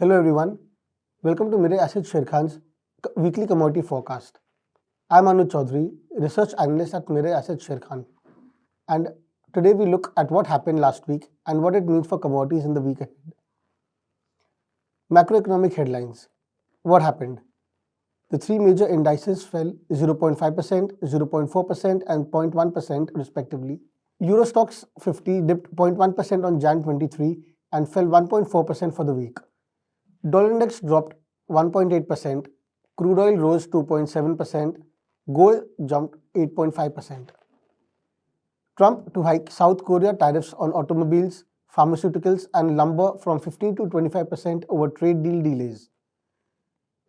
Hello everyone, welcome to Mire Asset Share Khan's weekly commodity forecast. I'm Anuj Choudhary, research analyst at Mire Asset Share Khan, and today we look at what happened last week and what it means for commodities in the week ahead. Macroeconomic headlines. What happened? The three major indices fell 0.5%, 0.4% and 0.1% respectively. Euro Stoxx 50 dipped 0.1% on Jan 23 and fell 1.4% for the week. Dollar index dropped 1.8%, crude oil rose 2.7%, gold jumped 8.5%. Trump to hike South Korea tariffs on automobiles, pharmaceuticals and lumber from 15 to 25% over trade deal delays.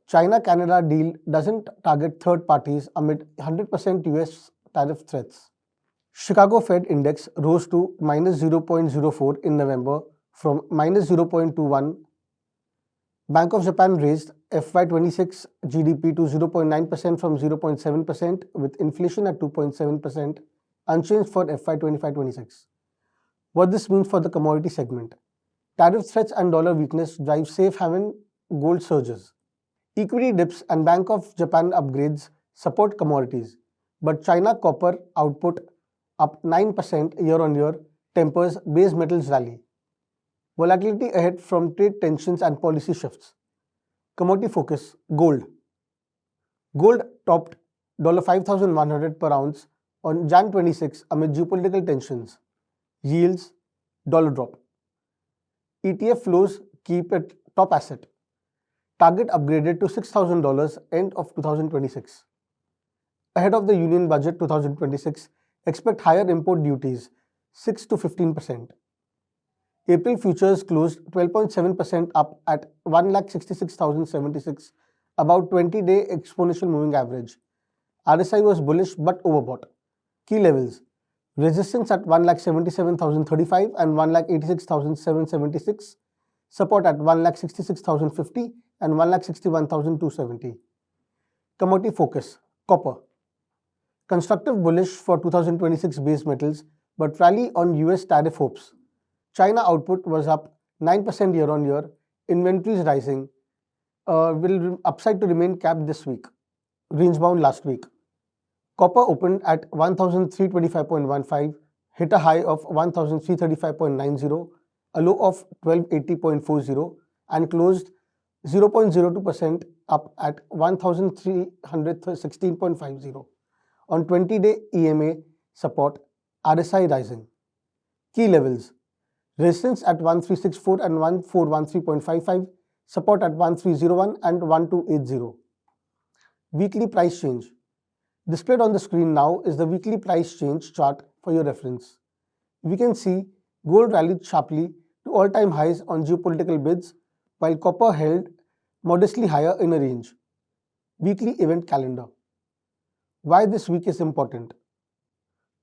China-Canada deal doesn't target third parties amid 100% US tariff threats. Chicago Fed index rose to minus 0.04 in November from minus 0.21. Bank of Japan raised FY26 GDP to 0.9% from 0.7% with inflation at 2.7%, unchanged for FY25-26. What this means for the commodity segment. Tariff threats and dollar weakness drive safe haven gold surges. Equity dips and Bank of Japan upgrades support commodities, but China copper output up 9% year-on-year tempers base metals rally. Volatility ahead from trade tensions and policy shifts. Commodity focus, gold. Gold topped $5,100 per ounce on Jan 26 amid geopolitical tensions. Yields, dollar drop. ETF flows keep it top asset. Target upgraded to $6,000 end of 2026. Ahead of the Union Budget 2026, expect higher import duties, 6 to 15%. April futures closed 12.7% up at 1,66,076, about 20-day exponential moving average. RSI was bullish but overbought. Key levels. Resistance at 1,77,035 and 1,86,776. Support at 1,66,050 and 1,61,270. Commodity focus. Copper. Constructive bullish for 2026 base metals but rally on US tariff hopes. China output was up 9% year-on-year, inventories rising, will upside to remain capped this week, range-bound last week. Copper opened at 1,325.15, hit a high of 1,335.90, a low of 1,280.40 and closed 0.02% up at 1,316.50. On 20-day EMA support, RSI rising. Key levels. Resistance at 1364 and 1413.55, support at 1301 and 1280. Weekly price change. Displayed on the screen now is the weekly price change chart for your reference. We can see gold rallied sharply to all-time highs on geopolitical bids, while copper held modestly higher in a range. Weekly event calendar. Why this week is important.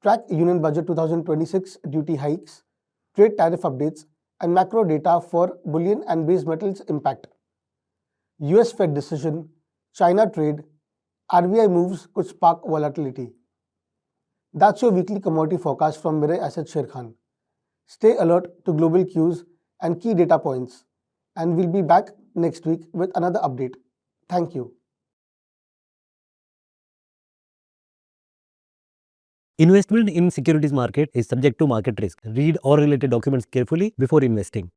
Track Union Budget 2026 duty hikes, trade tariff updates, and macro data for bullion and base metals impact. US Fed decision, China trade, RBI moves could spark volatility. That's your weekly commodity forecast from Mire Asset Share Khan. Stay alert to global cues and key data points, and we'll be back next week with another update. Thank you. Investment in securities market is subject to market risk. Read all related documents carefully before investing.